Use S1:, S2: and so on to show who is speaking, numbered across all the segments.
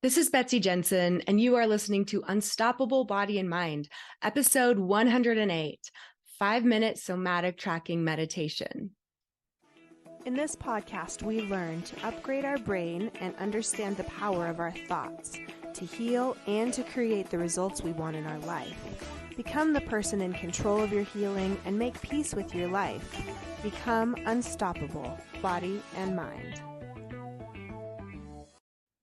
S1: This is Betsy Jensen, and you are listening to Unstoppable Body and Mind, episode 108, 5-minute somatic tracking meditation.
S2: In this podcast, we learn to upgrade our brain and understand the power of our thoughts, to heal and to create the results we want in our life. Become the person in control of your healing and make peace with your life. Become unstoppable, body and mind.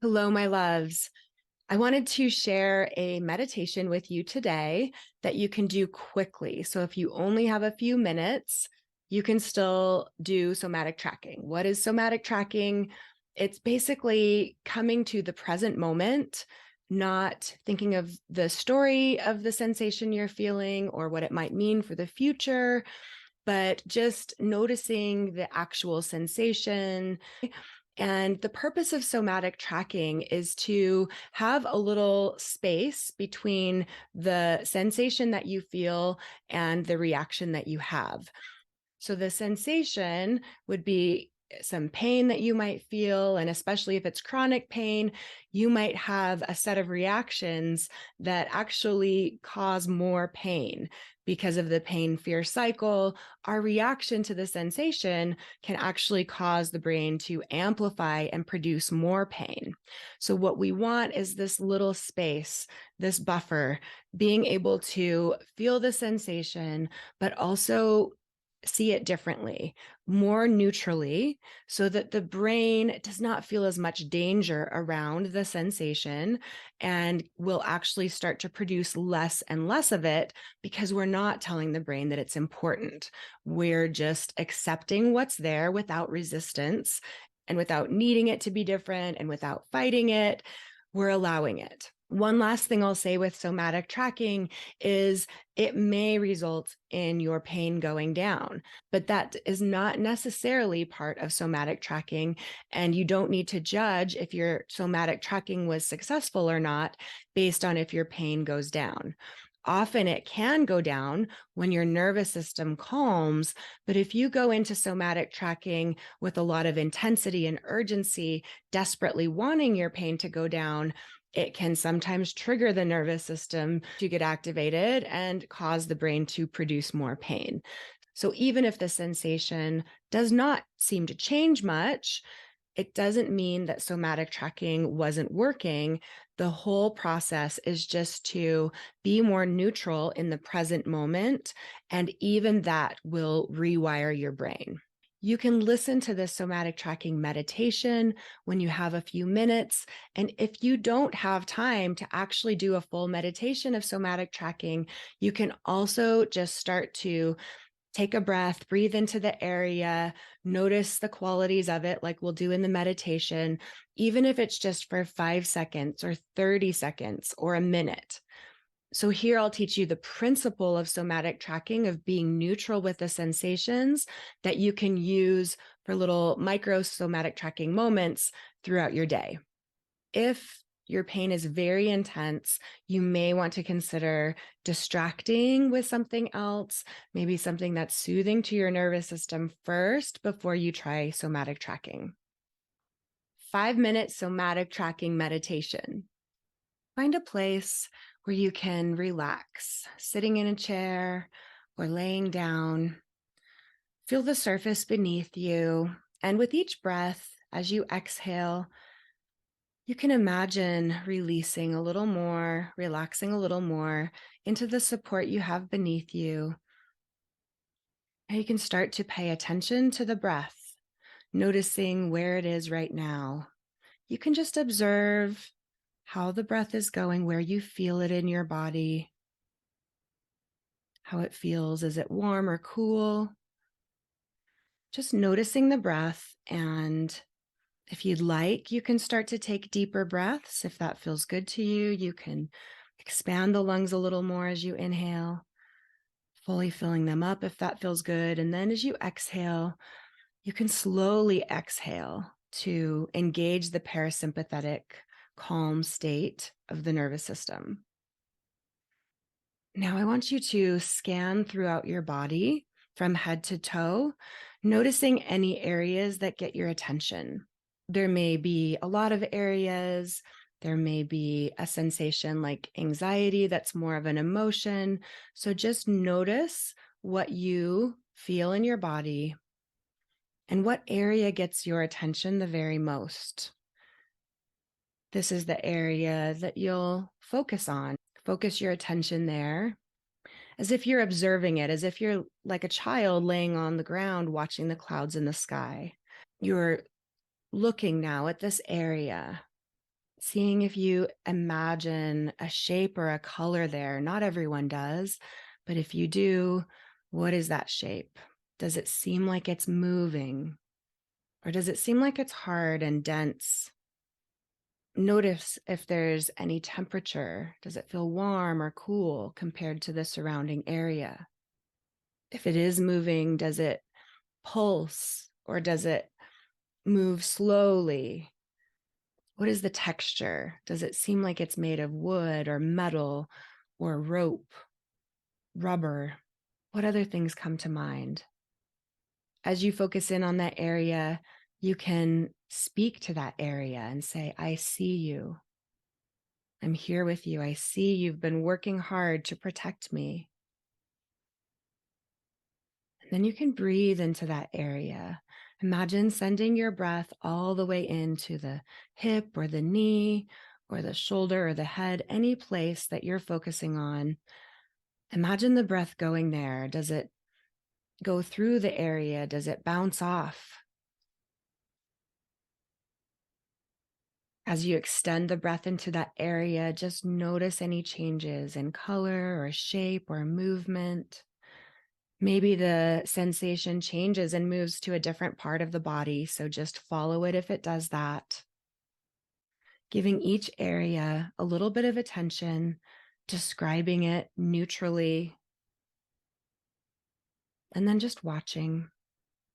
S1: Hello, my loves. I wanted to share a meditation with you today that you can do quickly. So if you only have a few minutes, you can still do somatic tracking. What is somatic tracking? It's basically coming to the present moment, not thinking of the story of the sensation you're feeling or what it might mean for the future, but just noticing the actual sensation. And the purpose of somatic tracking is to have a little space between the sensation that you feel and the reaction that you have. So the sensation would be some pain that you might feel, and especially if it's chronic pain, you might have a set of reactions that actually cause more pain. Because of the pain-fear cycle, our reaction to the sensation can actually cause the brain to amplify and produce more pain. So what we want is this little space, this buffer, being able to feel the sensation, but also see it differently, more neutrally, so that the brain does not feel as much danger around the sensation and will actually start to produce less and less of it because we're not telling the brain that it's important. We're just accepting what's there without resistance and without needing it to be different and without fighting it. We're allowing it. One last thing I'll say with somatic tracking is it may result in your pain going down, but that is not necessarily part of somatic tracking. And you don't need to judge if your somatic tracking was successful or not based on if your pain goes down. Often it can go down when your nervous system calms, but if you go into somatic tracking with a lot of intensity and urgency, desperately wanting your pain to go down, it can sometimes trigger the nervous system to get activated and cause the brain to produce more pain. So even if the sensation does not seem to change much, it doesn't mean that somatic tracking wasn't working. The whole process is just to be more neutral in the present moment, and even that will rewire your brain. You can listen to this somatic tracking meditation when you have a few minutes. And if you don't have time to actually do a full meditation of somatic tracking, you can also just start to take a breath, breathe into the area, notice the qualities of it, like we'll do in the meditation, even if it's just for 5 seconds or 30 seconds or a minute. So here I'll teach you the principle of somatic tracking, of being neutral with the sensations that you can use for little micro somatic tracking moments throughout your day. If your pain is very intense, you may want to consider distracting with something else, maybe something that's soothing to your nervous system first before you try somatic tracking. 5-minute somatic tracking meditation. Find a place where you can relax, sitting in a chair or laying down. Feel the surface beneath you. And with each breath, as you exhale, you can imagine releasing a little more, relaxing a little more into the support you have beneath you. And you can start to pay attention to the breath, noticing where it is right now. You can just observe how the breath is going, where you feel it in your body, how it feels. Is it warm or cool? Just noticing the breath. And if you'd like, you can start to take deeper breaths. If that feels good to you, you can expand the lungs a little more as you inhale, fully filling them up if that feels good. And then as you exhale, you can slowly exhale to engage the parasympathetic calm state of the nervous system. Now I want you to scan throughout your body from head to toe, noticing any areas that get your attention. There may be a lot of areas, There may be a sensation like anxiety that's more of an emotion. So just notice what you feel in your body and what area gets your attention the very most. This is the area that you'll focus on. Focus your attention there as if you're observing it, as if you're like a child laying on the ground watching the clouds in the sky. You're looking now at this area, seeing if you imagine a shape or a color there. Not everyone does, but if you do, what is that shape? Does it seem like it's moving? Or does it seem like it's hard and dense? Notice if there's any temperature. Does it feel warm or cool compared to the surrounding area? If it is moving, does it pulse or does it move slowly? What is the texture? Does it seem like it's made of wood or metal or rope, rubber? What other things come to mind? As you focus in on that area, you can speak to that area and say, I see you. I'm here with you. I see you've been working hard to protect me. And then you can breathe into that area. Imagine sending your breath all the way into the hip or the knee or the shoulder or the head, any place that you're focusing on. Imagine the breath going there. Does it go through the area? Does it bounce off? As you extend the breath into that area, just notice any changes in color or shape or movement. Maybe the sensation changes and moves to a different part of the body, so just follow it if it does that. Giving each area a little bit of attention, describing it neutrally, and then just watching.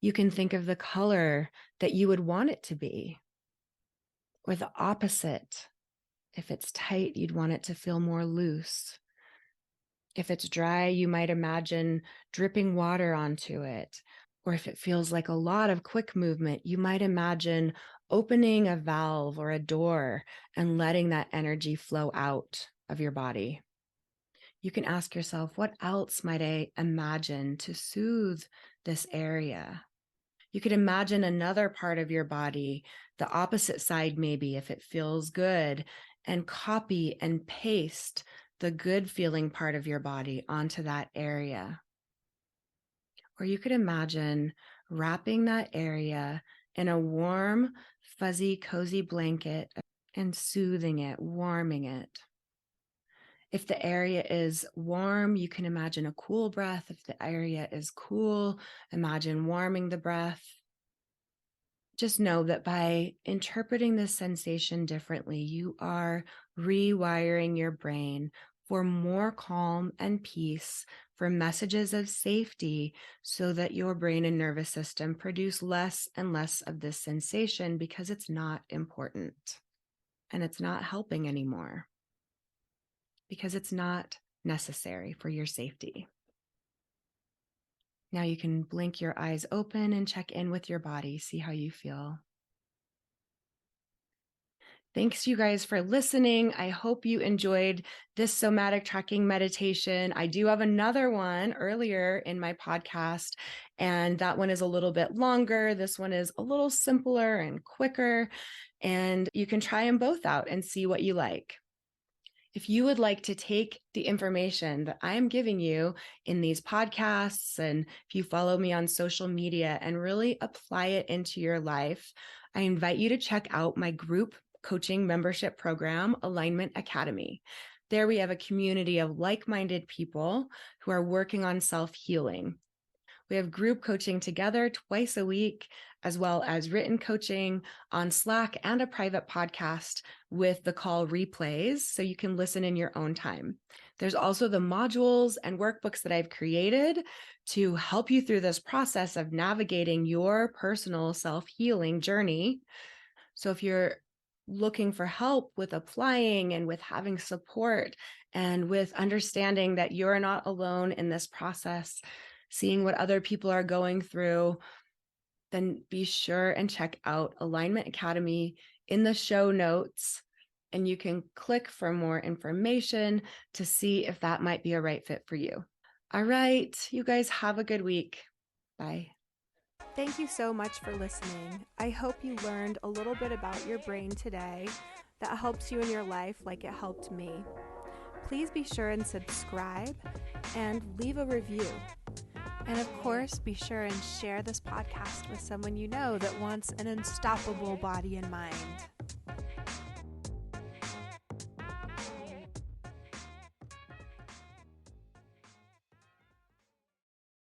S1: You can think of the color that you would want it to be, or the opposite. If it's tight, you'd want it to feel more loose. If it's dry, you might imagine dripping water onto it. Or if it feels like a lot of quick movement, you might imagine opening a valve or a door and letting that energy flow out of your body. You can ask yourself, what else might I imagine to soothe this area? You could imagine another part of your body, the opposite side maybe, if it feels good, and copy and paste the good feeling part of your body onto that area. Or you could imagine wrapping that area in a warm, fuzzy, cozy blanket and soothing it, warming it. If the area is warm, you can imagine a cool breath. If the area is cool, imagine warming the breath. Just know that by interpreting this sensation differently, you are rewiring your brain for more calm and peace, for messages of safety, so that your brain and nervous system produce less and less of this sensation because it's not important and it's not helping anymore because it's not necessary for your safety. Now you can blink your eyes open and check in with your body, see how you feel. Thanks, you guys, for listening. I hope you enjoyed this somatic tracking meditation. I do have another one earlier in my podcast, and that one is a little bit longer. This one is a little simpler and quicker, and you can try them both out and see what you like. If you would like to take the information that I am giving you in these podcasts, and if you follow me on social media and really apply it into your life, I invite you to check out my group coaching membership program, Alignment Academy. There we have a community of like-minded people who are working on self-healing. We have group coaching together twice a week, as well as written coaching on Slack and a private podcast with the call replays, so you can listen in your own time. There's also the modules and workbooks that I've created to help you through this process of navigating your personal self-healing journey. So if you're looking for help with applying and with having support and with understanding that you're not alone in this process, seeing what other people are going through, then be sure and check out Alignment Academy in the show notes. and you can click for more information to see if that might be a right fit for you. All right, you guys have a good week. Bye.
S2: Thank you so much for listening. I hope you learned a little bit about your brain today that helps you in your life like it helped me. Please be sure and subscribe and leave a review. And of course, be sure and share this podcast with someone you know that wants an unstoppable body and mind.